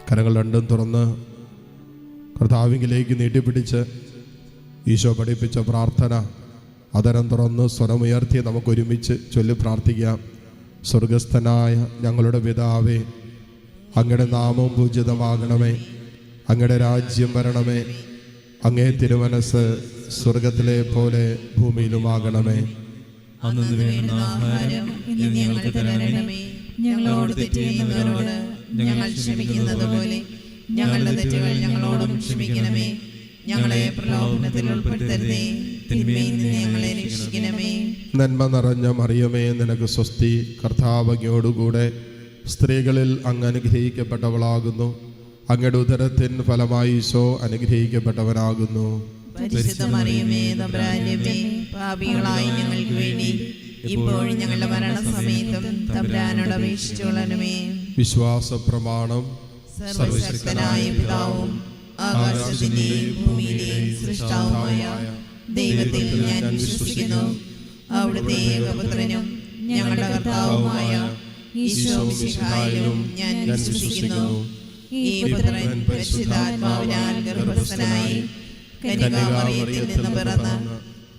കരങ്ങൾ രണ്ടും തുറന്ന് കർത്താവിലേക്ക് നീട്ടിപ്പിടിച്ച് ഈശോ പഠിപ്പിച്ച പ്രാർത്ഥന അതരം തുറന്ന് സ്വരമുയർത്തി നമുക്കൊരുമിച്ച് ചൊല്ലി പ്രാർത്ഥിക്കാം. സ്വർഗസ്ഥനായ ഞങ്ങളുടെ പിതാവേ, അങ്ങയുടെ നാമം പൂജിതമാകണമേ, അങ്ങയുടെ രാജ്യം വരണമേ, അങ്ങേ തിരുമനസ് സ്വർഗത്തിലെ പോലെ ഭൂമിയിലുമാകണമേ. അന്നു വേണ്ട ആഹാരം ഇന്ന് ഞങ്ങൾക്ക് തരണമേ. ഞങ്ങളോട് തെറ്റ് ചെയ്യുന്നവരോട് ഞങ്ങൾ ക്ഷമിക്കുന്നത് പോലെ ഞങ്ങളുടെ തെറ്റുകൾ ഞങ്ങളോടും ക്ഷമിക്കണമേ. ഞങ്ങളെ പ്രലോഭനത്തിൽ ഉൾപ്പെടുത്തരുതേ, തിന്മയിൽ നിന്ന് ഞങ്ങളെ രക്ഷിക്കണമേ. നന്മ നിറഞ്ഞ മറിയമേ, നിനക്ക് സ്വസ്തി. കർത്താവ് അങ്ങയോടുകൂടെ സ്ത്രീകളിൽ അങ്ങ് അനുഗ്രഹിക്കപ്പെട്ടവളാകുന്നു. അങ്ങയുടെ ഉദരത്തിൻ ഫലമായി ഈശോ അനുഗ്രഹിക്കപ്പെട്ടവനാകുന്നു. പരിശുദ്ധ മറിയമേ, തമ്പുരാന്റെ അമ്മേ, പാപികളായ ഞങ്ങൾക്ക് വേണ്ടി ഇപ്പോഴും ഞങ്ങളുടെ മരണസമയത്തും തമ്പുരാനോട് അപേക്ഷിച്ചുകൊള്ളണമേ. വിശ്വാസ പ്രമാണം. സർവശക്തനായ പിതാവും ആകാശത്തിന്റെയും ഭൂമിയിലെയും സൃഷ്ടാവുമായ ദൈവത്തിൽ ഞാൻ വിശ്വസിക്കുന്നു. അവിടുത്തെ ഏകപുത്രനും ഞങ്ങളുടെ കർത്താവുമായ ഈശോ മിശിഹായിലും ഞാൻ വിശ്വസിക്കുന്നു. ഈ പുത്രൻ പരിശുദ്ധാത്മാവിനാൽ ഗർഭസ്ഥനായി കന്യകാമറിയത്തിൽ നിന്ന് പിറന്ന്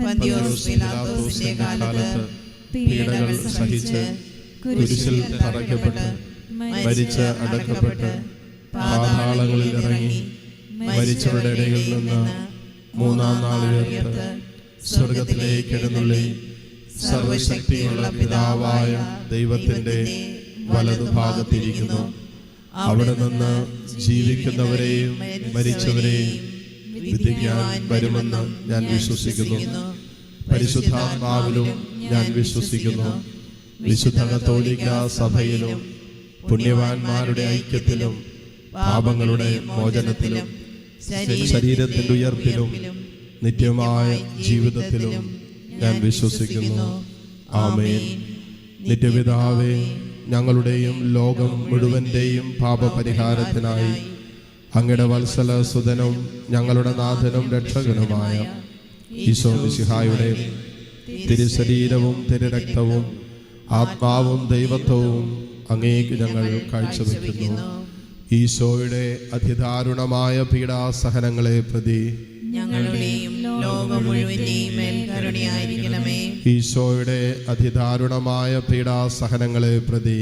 പന്തിയോസ് പീലാത്തോസിന്റെ കാലത്ത് പീഡകൾ സഹിച്ച് കുരിശിൽ തറയ്ക്കപ്പെട്ട് മരിച്ച് അടക്കപ്പെട്ട് പാതാളങ്ങളിൽ ഇറങ്ങി മരിച്ചവരുടെ ഇടയിൽ നിന്ന് മൂന്നാം നാൾ ഉയർത്ത് സ്വർഗത്തിലേക്ക് എഴുന്നള്ളി സർവശക്തിയുള്ള പിതാവായ ദൈവത്തിന്റെ വലതുഭാഗത്തിരിക്കുന്നു. അവിടെ നിന്ന് ജീവിക്കുന്നവരെയും മരിച്ചവരെയും വിധിക്കാൻ വരുമെന്ന് ഞാൻ വിശ്വസിക്കുന്നു. പരിശുദ്ധാത്മാവിലും ഞാൻ വിശ്വസിക്കുന്നു. വിശുദ്ധ കത്തോലിക്ക സഭയിലും പുണ്യവാന്മാരുടെ ഐക്യത്തിലും പാപങ്ങളുടെ മോചനത്തിലും ശരീരത്തിന്റെ ഉയർപ്പിലും നിത്യമായ ജീവിതത്തിലും ഞാൻ വിശ്വസിക്കുന്നു. ആമേൻ. നിത്യപിതാവേ, ഞങ്ങളുടെയും ലോകം മുഴുവന്റെയും പാപപരിഹാരത്തിനായി അങ്ങയുടെ വത്സല സുതനും ഞങ്ങളുടെ നാഥനും രക്ഷകനുമായ ഈശോ മിശിഹായുടെ തിരുശരീരവും തിരുരക്തവും ആത്മാവും ദൈവത്വവും അങ്ങേക്ക് ഞങ്ങൾ കാഴ്ചവെക്കുന്നു. ഈശോയുടെ അതിദാരുണമായ പീഡാസഹനങ്ങളെ പ്രതി ഞങ്ങളുടെയും ലോകം മുഴുവന്റെയും മേൽ കരുണയായിരിക്കണമേ. ഈശോയുടെ അതിദാരുണമായ പീഡാസഹനങ്ങളെ പ്രതി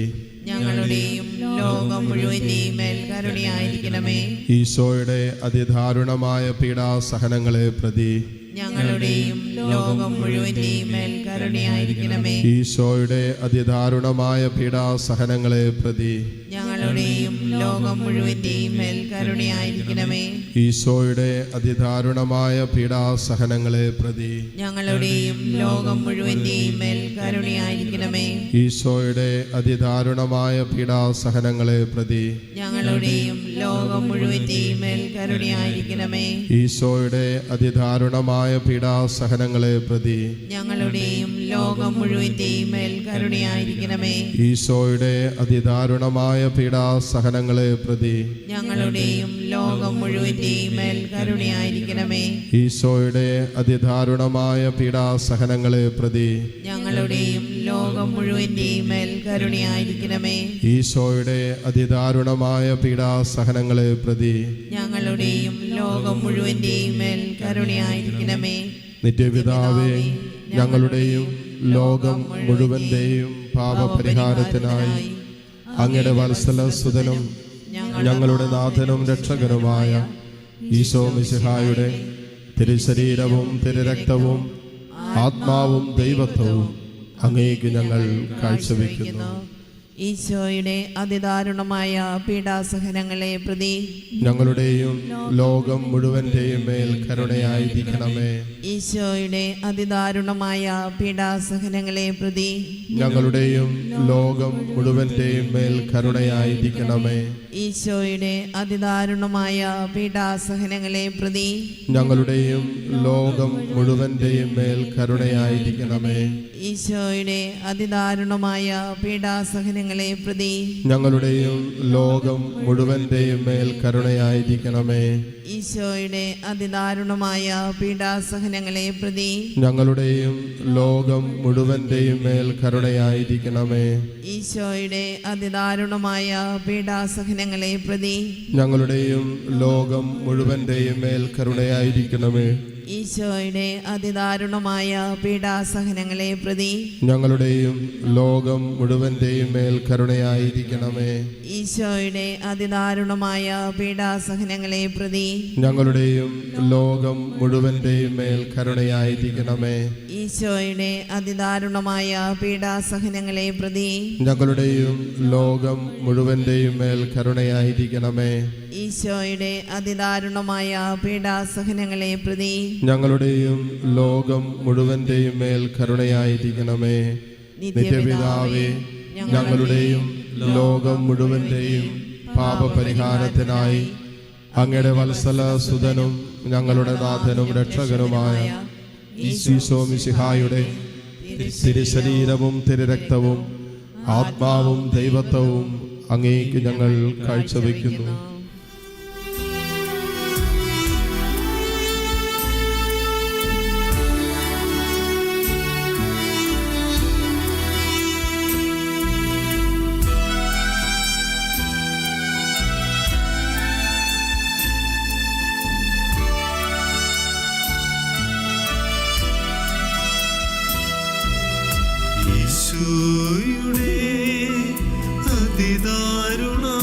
ഞങ്ങളുടെയും ലോകം മുഴുവന്റെയും മേൽ കരുണയായിരിക്കണമേ. ഈശോയുടെ അതിദാരുണമായ പീഡാസഹനങ്ങളെ പ്രതി ഞങ്ങളുടെയും ലോകം മുഴുവന്റെയും മേൽ കരുണയായിരിക്കണമേ. ഈശോയുടെ അതിദാരുണമായ പീഡാസഹനങ്ങളെ പ്രതി ഞങ്ങളുടെയും ലോകം മുഴുവന്റെയും മേൽ കരുണയായിരിക്കണമേ. ഈശോയുടെ അതിദാരുണമായ പീഡാസഹനങ്ങളെ പ്രതി ഞങ്ങളുടെയും ലോകം മുഴുവന്റെയും മേൽ കരുണയായിരിക്കണമേ. ഈശോയുടെ അതിദാരുണമായ പീഡാസഹനങ്ങളെ പ്രതി ഞങ്ങളുടെയും ലോകം മുഴുവന്റെയും മേൽ കരുണയായിരിക്കണമേ. ഈശോയുടെ അതിദാരുണമായ പീഡാസഹനങ്ങളെ പ്രതി ഞങ്ങളുടെയും ലോകം മുഴുവന്റെയും മേൽ കരുണയായിരിക്കണമേ. ഈശോയുടെ അതിദാരുണമായ പീഡാസഹനങ്ങളെ പ്രതി ഞങ്ങളുടെയും ലോകം മുഴുവന്റെയും മേൽ കരുണയായിരിക്കണമേ. ഈശോയുടെ അതിദാരുണമായ പീഡാസഹനങ്ങളെ പ്രതി ഞങ്ങളുടെയും ലോകം മുഴുവന്റെയും മേൽ കരുണയായിരിക്കണമേ. ഈശോയുടെ അതിദാരുണമായ പീഡാസഹനങ്ങളെ പ്രതി ഞങ്ങളുടെയും ലോകം മുഴുവന്റെയും മേൽ കരുണയായിരിക്കണമേ. നിത്യപിതാവേ, ഞങ്ങളുടെയും ലോകം മുഴുവന്റെയും പാപപരിഹാരത്തിനായി അങ്ങയുടെ വത്സല സുതനും ഞങ്ങളുടെ നാഥനും രക്ഷകനുമായ ഈശോ മിശിഹായുടെ തിരുശരീരവും തിരുരക്തവും ആത്മാവും ദൈവത്വവും അങ്ങേക്ക് ഞങ്ങൾ കാഴ്ചവെക്കുന്നു. ഈശോയുടെ അതിദാരുണമായ പീഡാസഹനങ്ങളെ പ്രതി ഞങ്ങളുടെയും ലോകം മുഴുവന്റെയും മേൽ കരുണയായിരിക്കണമേ. ഈശോയുടെ അതിദാരുണമായ പീഡാസഹനങ്ങളെ പ്രതി ഞങ്ങളുടെയും ലോകം മുഴുവന്റെയും മേൽ കരുണയായിരിക്കണമേ. ഈശോയുടെ അതിദാരുണമായ പീഡാസഹനങ്ങളെ പ്രതി ഞങ്ങളുടെയും ലോകം മുഴുവന്റെയും മേൽ കരുണയായിരിക്കണമേ. ഈശോയുടെ അതിദാരുണമായ പീഡാസഹനങ്ങളെ പ്രതി ഞങ്ങളുടെയും ലോകം മുഴുവന്റെയും മേൽ കരുണയായിരിക്കണമേ. ഈശോയുടെ അതിദാരുണമായ പീഡാസഹനങ്ങളെ പ്രതി ഞങ്ങളുടെയും ലോകം മുഴുവന്റെയും മേൽ കരുണയായിരിക്കണമേ. ഈശോയുടെ അതിദാരുണമായ പീഡാസഹനങ്ങളെ പ്രതി ഞങ്ങളുടെയും ലോകം മുഴുവന്റെയും മേൽ കരുണയായിരിക്കണമേ. ഈശോയുടെ അതിദാരുണമായ പീഡാസഹനങ്ങളെ പ്രതി ഞങ്ങളുടെയും ലോകം മുഴുവന്റെയും മേൽ കരുണയായിരിക്കണമേ. ഈശോയുടെ അതിദാരുണമായ പീഡാസഹനങ്ങളെ പ്രതി ഞങ്ങളുടെയും ലോകം മുഴുവന്റെയും മേൽ കരുണയായിരിക്കണമേ. ഈശോയുടെ അതിദാരുണമായ പീഡാസഹനങ്ങളെ പ്രതി ഞങ്ങളുടെയും ലോകം മുഴുവന്റെയും മേൽ കരുണയായിരിക്കണമേ. ഈശോയുടെ അതിദാരുണമായ പീഡാസഹനങ്ങളെ പ്രതി ഞങ്ങളുടെയും ലോകം മുഴുവന്റെയും മേൽ കരുണയായിരിക്കണമേ. നിത്യപിതാവേ, ഞങ്ങളുടെയും ലോകം മുഴുവന്റെയും പാപപരിഹാരത്തിനായി അങ്ങയുടെ വത്സല സുതനും ഞങ്ങളുടെ നാഥനും രക്ഷകനുമായ ഈശോ മിശിഹായുടെ തിരുശരീരവും തിരുരക്തവും ആത്മാവും ദൈവത്വവും അങ്ങേക്ക് ഞങ്ങൾ കാഴ്ചവെക്കുന്നു. ഈശോയുടെ അതിദാരുണമാം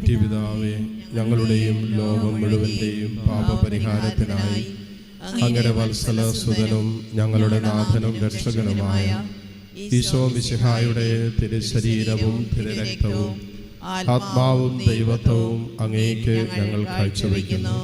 നിത്യപിതാവേ, ഞങ്ങളുടെയും ലോകം മുഴുവന്റെയും പാപപരിഹാരത്തിനായി അങ്ങയുടെ വത്സല സുതനും ഞങ്ങളുടെ നാഥനും രക്ഷകനുമായ ഈശോ മിശിഹായുടെ തിരുശരീരവും തിരുരക്തവും ആത്മാവും ദൈവത്വവും അങ്ങേക്ക് ഞങ്ങൾ കാഴ്ചവെക്കുന്നു.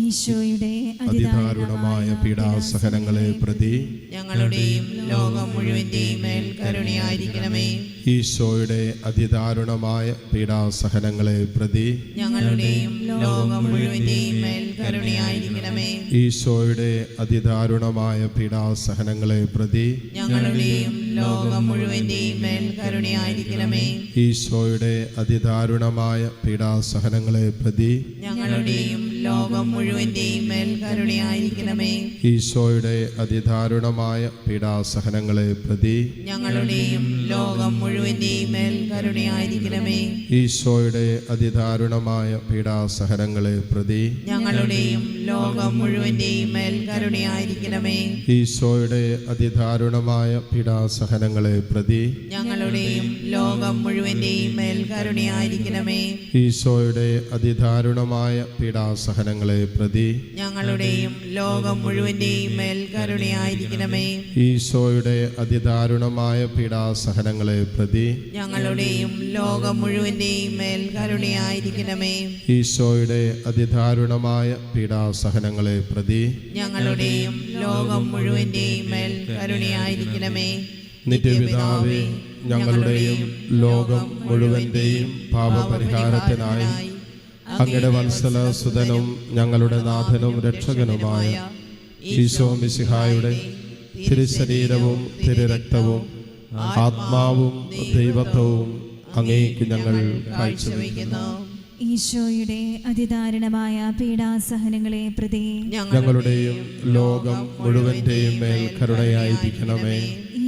ഈശോയുടെ അതിദാരുണമായ പീഡാസഹനങ്ങളെ പ്രതി ഞങ്ങളുടെയും ലോകം മുഴുവന്റെയും മേൽ കരുണയായിരിക്കണമേ. ഈശോയുടെ അതിദാരുണമായ പീഡാസഹനങ്ങളെ പ്രതി ഞങ്ങളുടെയും ലോകം മുഴുവന്റെയും മേൽ കരുണയായിരിക്കണമേ. ഈശോയുടെ അതിദാരുണമായ പീഡാസഹനങ്ങളെ പ്രതി ഞങ്ങളുടെയും ലോകം മുഴുവന്റെയും മേൽ കരുണയായിരിക്കണമേ. ഈശോയുടെ അതിദാരുണമായ പീഡാസഹനങ്ങളെ പ്രതി ഞങ്ങളുടെയും ലോകം മുഴുവന്റെയും മേൽ കരുണയായിരിക്കണമേ. ഈശോയുടെ അതിദാരുണമായ പീഡാസഹനങ്ങളെ പ്രതി ഞങ്ങളുടെയും ലോകം മുഴുവന്റെയും മേൽ കരുണയായിരിക്കണമേ. ഈശോയുടെ അതിദാരുണമായ പീഡാസഹനങ്ങളെ പ്രതി ഞങ്ങളുടെയും ലോകം മുഴുവന്റെയും മേൽ കരുണയായിരിക്കണമേ. ഈശോയുടെ അതിദാരുണമായ പീഡാസഹനങ്ങളെ പ്രതി ഞങ്ങളുടെയും ലോകം മുഴുവന്റെയും മേൽ കരുണയായിരിക്കണമേ. ഈശോയുടെ അതിദാരുണമായ പീഡാസഹനങ്ങളെ പ്രതി ഞങ്ങളുടെയും ലോകം മുഴുവന്റെയും മേൽ കരുണയായിരിക്കണമേ. ഈശോയുടെ അതിദാരുണമായ പീഡാസഹനങ്ങളെ പ്രതി ഞങ്ങളുടെയും ലോകം മുഴുവന്റെയും മേൽ കരുണയായിരിക്കണമേ. ഈശോയുടെ അതിദാരുണമായ പീഡാസഹനങ്ങളെ പ്രതി ഞങ്ങളുടെയും ലോകം മുഴുവന്റെയും മേൽ കരുണയായിരിക്കണമേ. നിത്യപിതാവേ, ഞങ്ങളുടെയും ലോകം മുഴുവന്റെയും പാപപരിഹാരത്തിനായി അങ്ങയുടെ വത്സല സുതനും ഞങ്ങളുടെ നാഥനും രക്ഷകനുമായ ഈശോ മിശിഹായുടെ തിരുശരീരവും തിരുരക്തവും ആത്മാവും ദൈവത്വവും അങ്ങേക്ക് ഞങ്ങൾ കാഴ്ചവെക്കുന്നു. ഈശോയുടെ അതിദാരുണമായ പീഡാസഹനങ്ങളെ പ്രതി ഞങ്ങളുടെയും ലോകം മുഴുവന്റെയും മേൽ കരുണയായിരിക്കണമേ.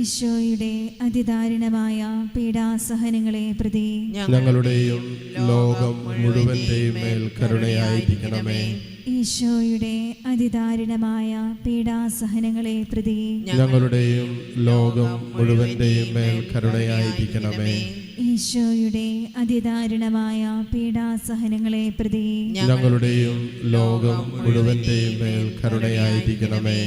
ഈശോയുടെ അതിദാരുണമായ പീഡാസഹനങ്ങളെ പ്രതി ഞങ്ങളുടെയും ലോകം മുഴുവന്റെയും മേൽ കരുണയായിരിക്കണമേ. ഈശോയുടെ അതിദാരുണമായ പീഡാസഹനങ്ങളെ പ്രതി ഞങ്ങളുടെയും ലോകം മുഴുവന്റെയും മേൽ കരുണയായിരിക്കണമേ. ഈശോയുടെ അതിദാരുണമായ പീഡാസഹനങ്ങളെ പ്രതി ഞങ്ങളുടെയും ലോകം മുഴുവന്റെയും മേൽ കരുണയായിരിക്കണമേ.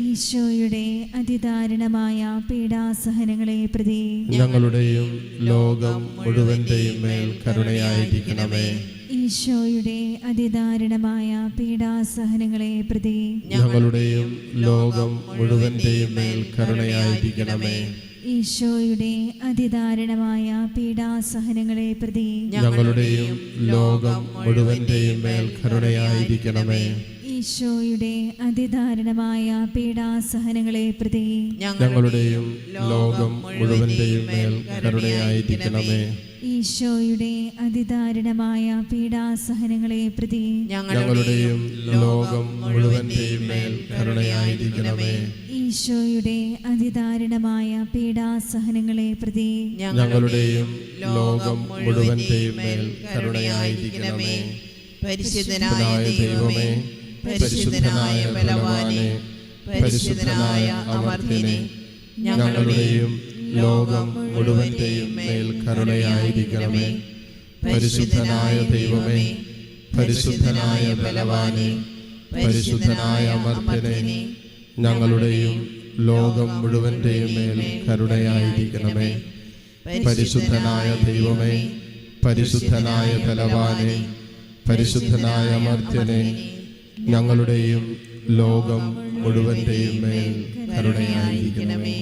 ഈശോയുടെ അതിദാരുണമായ പീഡാസഹനങ്ങളെ പ്രതി ഞങ്ങളുടെയും ലോകം മുഴുവന്റെയും മേൽ കരുണയായിരിക്കണമേ. ഈശോയുടെ അതിദാരുണമായ പീഡാസഹനങ്ങളെ പ്രതി ഞങ്ങളുടെയും ലോകം മുഴുവന്റെയും മേൽ കരുണയായിരിക്കണമേ. ഈശോയുടെ അതിദാരുണമായ പീഡാസഹനങ്ങളെ പ്രതി ഞങ്ങളുടെയും ലോകം മുഴുവന്റെയും മേൽ കരുണയായിരിക്കണമേ. ഈശോയുടെ അതിദാരുണമായ പീഡാസഹനങ്ങളെ പ്രതി ഞങ്ങളുടെയും ലോകം മുഴുവന്റെയും മേൽ കരുണയായിരിക്കണമേ. ഈശോയുടെ അതിദാരുണമായ പീഡാസഹനങ്ങളെ പ്രതി ഞങ്ങളുടെയും ലോകം മുഴുവന്റെയും മേൽ കരുണയായിരിക്കണമേ. ഈശോയുടെ അതിദാരുണമായ പീഡാസഹനങ്ങളെ പ്രതി ഞങ്ങളുടെയും ലോകം മുഴുവന്റെയും മേൽ കരുണയായിരിക്കണമേ. പരിശുദ്ധനായ ദൈവമേ, പരിശുദ്ധനായ ബലവാനെ, പരിശുദ്ധനായ അമർത്യനെ, ഞങ്ങളുടെയും ലോകം മുഴുവന്റെയും മേൽ കരുണയായിരിക്കണമേ. പരിശുദ്ധനായ ദൈവമേ, പരിശുദ്ധനായ ബലവാനെ, പരിശുദ്ധനായ അമർത്യനെ, ഞങ്ങളുടെയും ലോകം മുഴുവന്റെയും മേൽ കരുണയായിരിക്കണമേ. പരിശുദ്ധനായ ദൈവമേ, പരിശുദ്ധനായ ബലവാനെ, പരിശുദ്ധനായ അമർത്യനെ, ഞങ്ങളുടെയും ലോകം മുഴുവന്റെയും മേൽ കരുണയായിരിക്കണമേ.